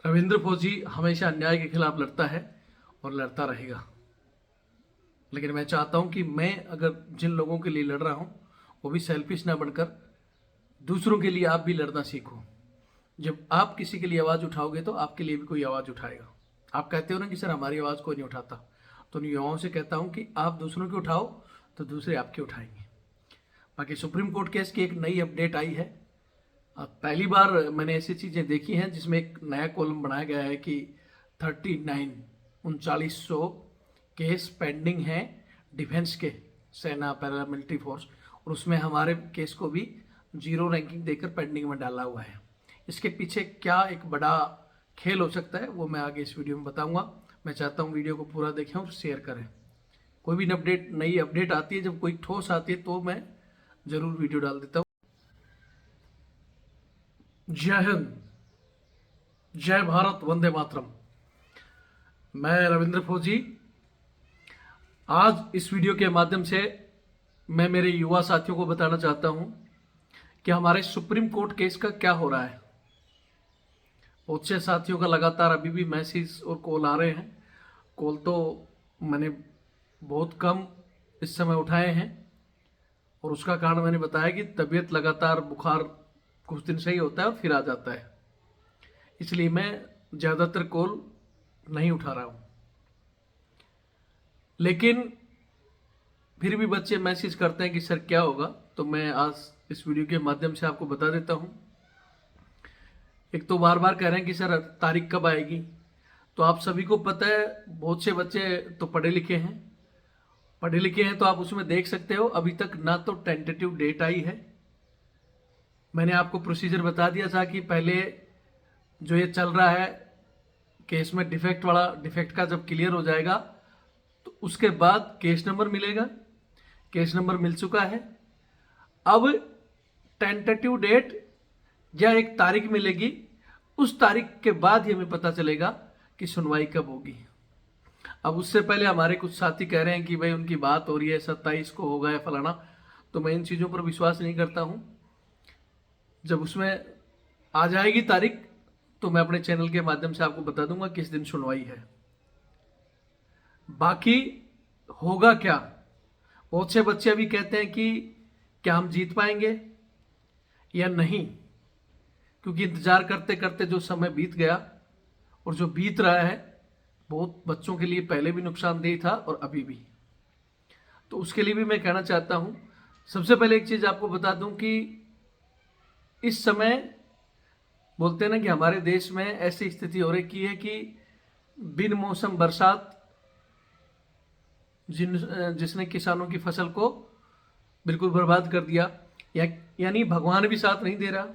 रविंद्र फौजी हमेशा अन्याय के खिलाफ लड़ता है और लड़ता रहेगा। लेकिन मैं चाहता हूं कि मैं अगर जिन लोगों के लिए लड़ रहा हूं वो भी सेल्फिश ना बनकर दूसरों के लिए आप भी लड़ना सीखो। जब आप किसी के लिए आवाज़ उठाओगे तो आपके लिए भी कोई आवाज़ उठाएगा। आप कहते हो ना कि सर हमारी आवाज़ कोई नहीं उठाता, तो उन युवाओं से कहता हूं कि आप दूसरों की उठाओ तो दूसरे आपके उठाएंगे। बाकी सुप्रीम कोर्ट केस की एक नई अपडेट आई है। पहली बार मैंने ऐसी चीज़ें देखी हैं जिसमें एक नया कॉलम बनाया गया है कि 39 केस पेंडिंग हैं डिफेंस के, सेना पैरामिलिट्री फोर्स, और उसमें हमारे केस को भी 0 रैंकिंग देकर पेंडिंग में डाला हुआ है। इसके पीछे क्या एक बड़ा खेल हो सकता है वो मैं आगे इस वीडियो में बताऊंगा। मैं चाहता हूँ वीडियो को पूरा देखें और शेयर करें। कोई भी नई अपडेट आती है, जब कोई ठोस आती है तो मैं ज़रूर वीडियो डाल देता हूँ। जय हिंद, जय भारत, वंदे मातरम। मैं रविंद्र फौजी आज इस वीडियो के माध्यम से मैं मेरे युवा साथियों को बताना चाहता हूं कि हमारे सुप्रीम कोर्ट केस का क्या हो रहा है। बहुत से साथियों का लगातार अभी भी मैसेज और कॉल आ रहे हैं। कॉल तो मैंने बहुत कम इस समय उठाए हैं और उसका कारण मैंने बताया कि तबीयत लगातार, बुखार कुछ दिन सही होता है और फिर आ जाता है, इसलिए मैं ज़्यादातर कॉल नहीं उठा रहा हूं। लेकिन फिर भी बच्चे मैसेज करते हैं कि सर क्या होगा, तो मैं आज इस वीडियो के माध्यम से आपको बता देता हूं। एक तो बार बार कह रहे हैं कि सर तारीख कब आएगी, तो आप सभी को पता है बहुत से बच्चे तो पढ़े लिखे हैं तो आप उसमें देख सकते हो अभी तक ना तो टेंटेटिव डेट आई है। मैंने आपको प्रोसीजर बता दिया था कि पहले जो ये चल रहा है केस में डिफेक्ट का जब क्लियर हो जाएगा तो उसके बाद केस नंबर मिलेगा। केस नंबर मिल चुका है। अब टेंटेटिव डेट या एक तारीख मिलेगी, उस तारीख के बाद ही हमें पता चलेगा कि सुनवाई कब होगी। अब उससे पहले हमारे कुछ साथी कह रहे हैं कि भाई उनकी बात हो रही है 27 को होगा या फलाना, तो मैं इन चीज़ों पर विश्वास नहीं करता हूं। जब उसमें आ जाएगी तारीख तो मैं अपने चैनल के माध्यम से आपको बता दूंगा किस दिन सुनवाई है। बाकी होगा क्या, बहुत से बच्चे अभी कहते हैं कि क्या हम जीत पाएंगे या नहीं, क्योंकि इंतजार करते करते जो समय बीत गया और जो बीत रहा है बहुत बच्चों के लिए पहले भी नुकसानदेह था और अभी भी। तो उसके लिए भी मैं कहना चाहता हूं। सबसे पहले एक चीज आपको बता दूं कि इस समय बोलते हैं ना कि हमारे देश में ऐसी स्थिति हो रही है कि बिन मौसम बरसात जिसने किसानों की फसल को बिल्कुल बर्बाद कर दिया, यानी भगवान भी साथ नहीं दे रहा।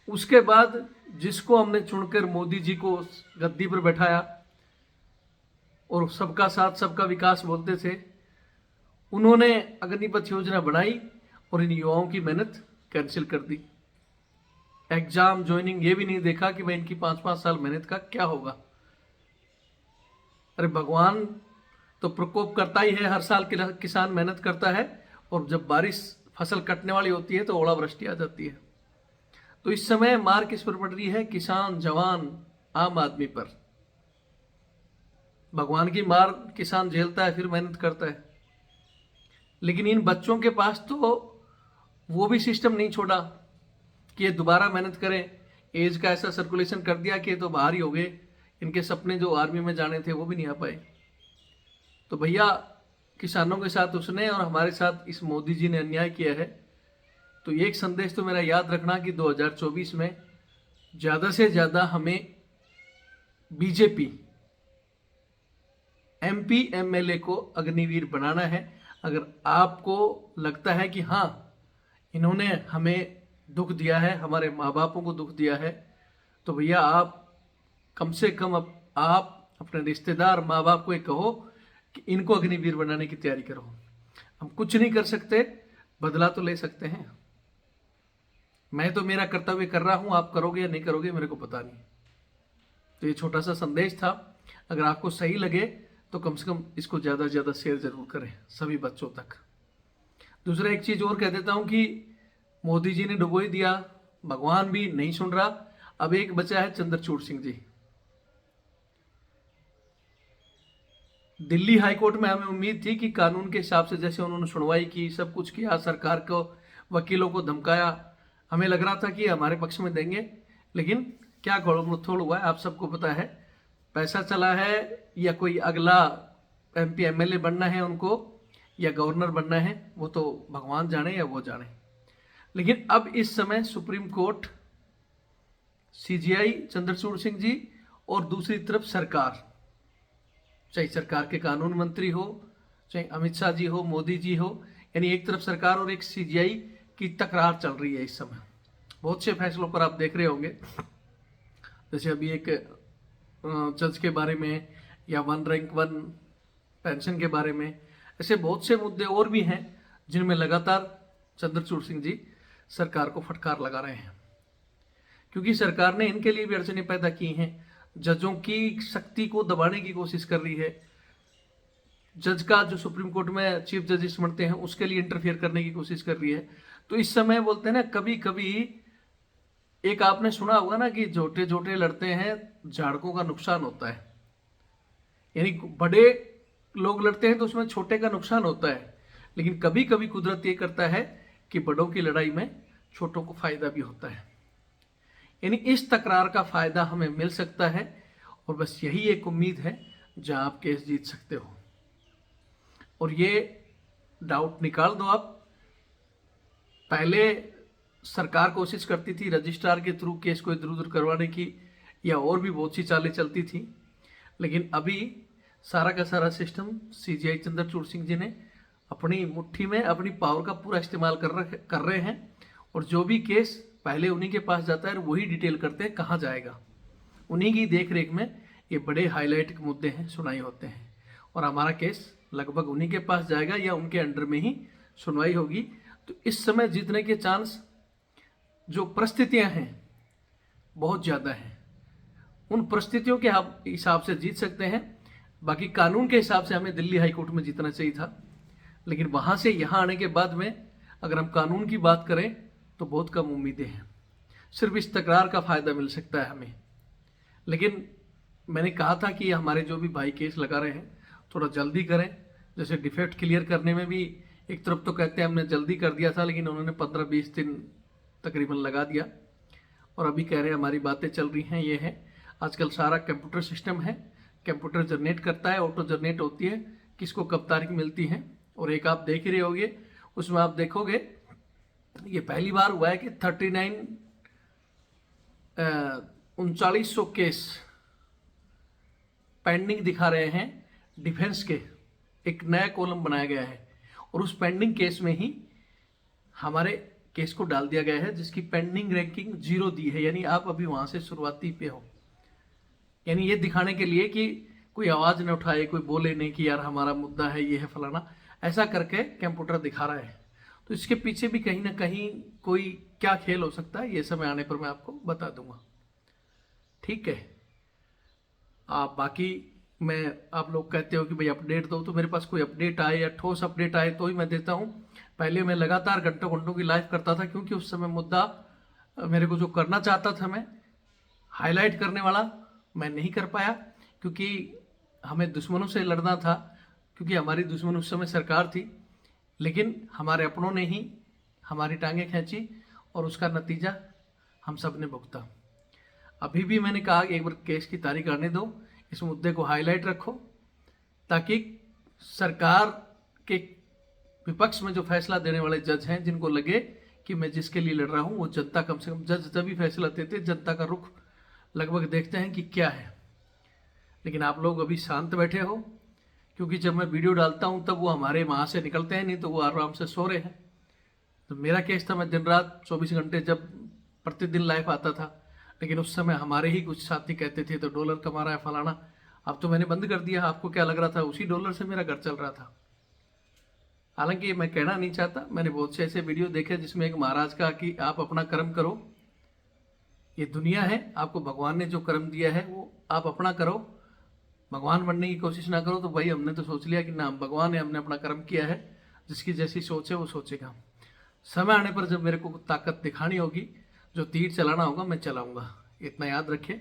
उसके बाद जिसको हमने चुनकर मोदी जी को गद्दी पर बैठाया और सबका साथ सबका विकास बोलते थे, उन्होंने अग्निपथ योजना बनाई और इन युवाओं की मेहनत कैंसिल कर दी। एग्जाम ज्वाइनिंग ये भी नहीं देखा कि भाई इनकी 5-5 साल मेहनत का क्या होगा। अरे भगवान तो प्रकोप करता ही है, हर साल किसान मेहनत करता है और जब बारिश फसल कटने वाली होती है तो ओलावृष्टि आ जाती है। तो इस समय मार किस पर पड़ रही है? किसान, जवान, आम आदमी पर। भगवान की मार किसान झेलता है, फिर मेहनत करता है। लेकिन इन बच्चों के पास तो वो भी सिस्टम नहीं छोड़ा कि ये दोबारा मेहनत करें। एज का ऐसा सर्कुलेशन कर दिया कि ये तो बाहर ही हो गए। इनके सपने जो आर्मी में जाने थे वो भी नहीं आ पाए। तो भैया किसानों के साथ उसने और हमारे साथ इस मोदी जी ने अन्याय किया है। तो ये एक संदेश तो मेरा याद रखना कि 2024 में ज़्यादा से ज़्यादा हमें बीजेपी MP MLA को अग्निवीर बनाना है। अगर आपको लगता है कि हाँ इन्होंने हमें दुख दिया है, हमारे माँ बापों को दुख दिया है, तो भैया आप कम से कम आप अपने रिश्तेदार, माँ बाप को एक कहो कि इनको अग्निवीर बनाने की तैयारी करो। हम कुछ नहीं कर सकते, बदला तो ले सकते हैं। मैं तो मेरा कर्तव्य कर रहा हूं, आप करोगे या नहीं करोगे मेरे को पता नहीं। तो ये छोटा सा संदेश था। अगर आपको सही लगे तो कम से कम इसको ज़्यादा से ज़्यादा शेयर जरूर करें सभी बच्चों तक। दूसरा एक चीज़ और कह देता हूं कि मोदी जी ने डुबो ही दिया, भगवान भी नहीं सुन रहा। अब एक बचा है चंद्रचूड़ सिंह जी। दिल्ली हाईकोर्ट में हमें उम्मीद थी कि कानून के हिसाब से जैसे उन्होंने सुनवाई की, सब कुछ किया, सरकार को, वकीलों को धमकाया, हमें लग रहा था कि हमारे पक्ष में देंगे। लेकिन क्या घोड़ हुआ है आप सबको पता है। पैसा चला है या कोई अगला MP MLA बनना है उनको या गवर्नर बनना है, वो तो भगवान जाने या वो जाने। लेकिन अब इस समय supreme court, CGI Chandrachud Singh ji और दूसरी तरफ सरकार, चाहे सरकार के कानून मंत्री हो, चाहे अमित शाह जी हो, मोदी जी हो, यानी एक तरफ सरकार और एक CGI की तकरार चल रही है इस समय। बहुत से फैसलों पर आप देख रहे होंगे, जैसे अभी एक जज के बारे में या 1 रैंक 1 पेंशन के बारे में, ऐसे बहुत से मुद्दे और भी हैं जिनमें लगातार चंद्रचूड़ सिंह जी सरकार को फटकार लगा रहे हैं, क्योंकि सरकार ने इनके लिए भी अड़चनें पैदा की हैं। जजों की शक्ति को दबाने की कोशिश कर रही है, जज का जो सुप्रीम कोर्ट में चीफ जजेस बनते हैं उसके लिए इंटरफेयर करने की कोशिश कर रही है। तो इस समय बोलते हैं ना, कभी कभी एक आपने सुना होगा ना कि जोटे जोटे लड़ते हैं झाड़कों का नुकसान होता है, यानी बड़े लोग लड़ते हैं तो उसमें छोटे का नुकसान होता है। लेकिन कभी कभी कुदरत ये करता है कि बड़ों की लड़ाई में छोटों को फायदा भी होता है, यानी इस तकरार का फायदा हमें मिल सकता है। और बस यही एक उम्मीद है जहां आप केस जीत सकते हो। और ये डाउट निकाल दो आप, पहले सरकार कोशिश करती थी रजिस्ट्रार के थ्रू केस को इधर उधर करवाने की, या और भी बहुत सी चालें चलती थी। लेकिन अभी सारा का सारा सिस्टम CGI चंद्रचूड़ सिंह जी ने अपनी मुट्ठी में, अपनी पावर का पूरा इस्तेमाल कर रहे हैं। और जो भी केस पहले उन्हीं के पास जाता है, वही डिटेल करते हैं कहाँ जाएगा। उन्हीं की देख रेख में ये बड़े हाईलाइट के मुद्दे हैं सुनाई होते हैं, और हमारा केस लगभग उन्हीं के पास जाएगा या उनके अंडर में ही सुनवाई होगी। तो इस समय जीतने के चांस, जो परिस्थितियां हैं, बहुत ज़्यादा हैं। उन परिस्थितियों के हिसाब से जीत सकते हैं। बाकी कानून के हिसाब से हमें दिल्ली हाईकोर्ट में जीतना चाहिए था, लेकिन वहाँ से यहाँ आने के बाद में अगर हम कानून की बात करें तो बहुत कम उम्मीदें हैं। सिर्फ इस तकरार का फ़ायदा मिल सकता है हमें। लेकिन मैंने कहा था कि हमारे जो भी भाई केस लगा रहे हैं थोड़ा जल्दी करें। जैसे डिफेक्ट क्लियर करने में भी एक तरफ तो कहते हैं हमने जल्दी कर दिया था, लेकिन उन्होंने 15-20 दिन तकरीबन लगा दिया। और अभी कह रहे हैं हमारी बातें चल रही हैं। ये है आजकल सारा कंप्यूटर सिस्टम है, कंप्यूटर जनरेट करता है, ऑटो जनरेट होती है किसको कब तारीख मिलती है। और एक आप देख ही रहे होगे, उसमें आप देखोगे ये पहली बार हुआ है कि 39,3900 केस पेंडिंग दिखा रहे हैं डिफेंस के। एक नया कॉलम बनाया गया है और उस पेंडिंग केस में ही हमारे केस को डाल दिया गया है, जिसकी पेंडिंग रैंकिंग 0 दी है, यानी आप अभी वहां से शुरुआती पे हो। यानी ये दिखाने के लिए कि कोई आवाज न उठाए, कोई बोले नहीं कि यार हमारा मुद्दा है, ये है फलाना, ऐसा करके कंप्यूटर दिखा रहा है। तो इसके पीछे भी कहीं ना कहीं कोई क्या खेल हो सकता है, ये समय आने पर मैं आपको बता दूंगा। ठीक है। बाकी मैं, आप लोग कहते हो कि भाई अपडेट दो, तो मेरे पास कोई अपडेट आए या ठोस अपडेट आए तो ही मैं देता हूँ। पहले मैं लगातार घंटों घंटों की लाइव करता था, क्योंकि उस समय मुद्दा मेरे को जो करना चाहता था मैं हाईलाइट करने वाला, मैं नहीं कर पाया, क्योंकि हमें दुश्मनों से लड़ना था, क्योंकि हमारी दुश्मन उस समय सरकार थी। लेकिन हमारे अपनों ने ही हमारी टांगें खींची और उसका नतीजा हम सब ने भुगता। अभी भी मैंने कहा कि एक बार केस की तारीख आने दो, इस मुद्दे को हाईलाइट रखो, ताकि सरकार के विपक्ष में जो फैसला देने वाले जज हैं, जिनको लगे कि मैं जिसके लिए लड़ रहा हूं वो जनता, कम से कम जज जब भी फैसला देते जनता का रुख लगभग देखते हैं कि क्या है। लेकिन आप लोग अभी शांत बैठे हो, क्योंकि जब मैं वीडियो डालता हूं तब वो हमारे वहां से निकलते हैं, नहीं तो वो आराम से सो रहे हैं। तो मेरा केस था, मैं दिन रात 24 घंटे जब प्रतिदिन लाइव आता था, लेकिन उस समय हमारे ही कुछ साथी कहते थे तो डॉलर कमा रहा है फलाना। अब तो मैंने बंद कर दिया। आपको क्या लग रहा था उसी डॉलर से मेरा घर चल रहा था? हालांकि मैं कहना नहीं चाहता, मैंने बहुत से ऐसे वीडियो देखे जिसमें एक महाराज कहा कि आप अपना कर्म करो, ये दुनिया है, आपको भगवान ने जो कर्म दिया है वो आप अपना करो, भगवान बनने की कोशिश ना करो। तो भाई हमने तो सोच लिया कि ना, भगवान है, हमने अपना कर्म किया है, जिसकी जैसी सोच है वो सोचेगा। समय आने पर जब मेरे को ताकत दिखानी होगी, जो तीर चलाना होगा मैं चलाऊंगा, इतना याद रखें,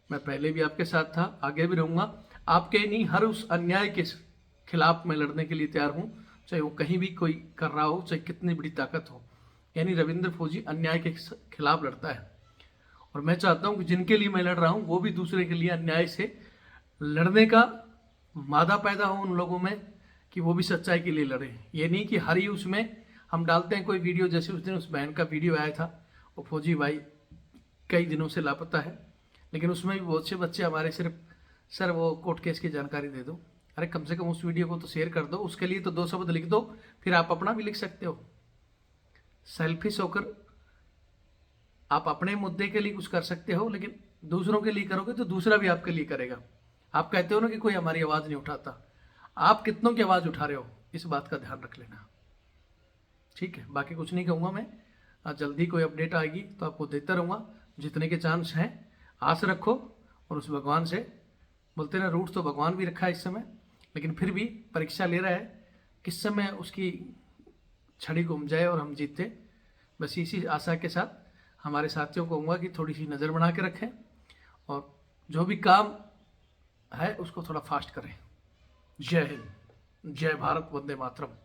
मैं पहले भी आपके साथ था, आगे भी रहूँगा। आपके नहीं, हर उस अन्याय के खिलाफ मैं लड़ने के लिए तैयार हूँ, चाहे वो कहीं भी कोई कर रहा हो, चाहे कितनी बड़ी ताकत हो। यानी रविंद्र फौजी अन्याय के खिलाफ लड़ता है, और मैं चाहता हूँ कि जिनके लिए मैं लड़ रहा हूँ वो भी दूसरे के लिए अन्याय से लड़ने का मादा पैदा हो उन लोगों में, कि वो भी सच्चाई के लिए लड़े। ये नहीं कि हर ही उसमें हम डालते हैं कोई वीडियो, जैसे उस दिन उस बहन का वीडियो आया था, वो फौजी भाई कई दिनों से लापता है, लेकिन उसमें भी बहुत से बच्चे हमारे सिर्फ सर वो कोर्ट केस की जानकारी दे दो। अरे कम से कम उस वीडियो को तो शेयर कर दो, उसके लिए तो 2 शब्द लिख दो, फिर आप अपना भी लिख सकते हो। सेल्फिश होकर आप अपने मुद्दे के लिए कुछ कर सकते हो, लेकिन दूसरों के लिए करोगे तो दूसरा भी आपके लिए करेगा। आप कहते हो ना कि कोई हमारी आवाज़ नहीं उठाता, आप कितनों की आवाज़ उठा रहे हो, इस बात का ध्यान रख लेना। ठीक है, बाकी कुछ नहीं कहूँगा मैं। जल्दी कोई अपडेट आएगी तो आपको देता रहूँगा, जितने के चांस हैं। आस रखो और उस भगवान से, बोलते ना रूट तो भगवान भी रखा है इस समय, लेकिन फिर भी परीक्षा ले रहा है, किस समय उसकी छड़ी घूम जाए और हम जीते। बस इसी आशा के साथ हमारे साथियों को कहूँगा कि थोड़ी सी नज़र बना के रखें, और जो भी काम है उसको थोड़ा फास्ट करें। जय हिंद, जय भारत, वंदे मातरम।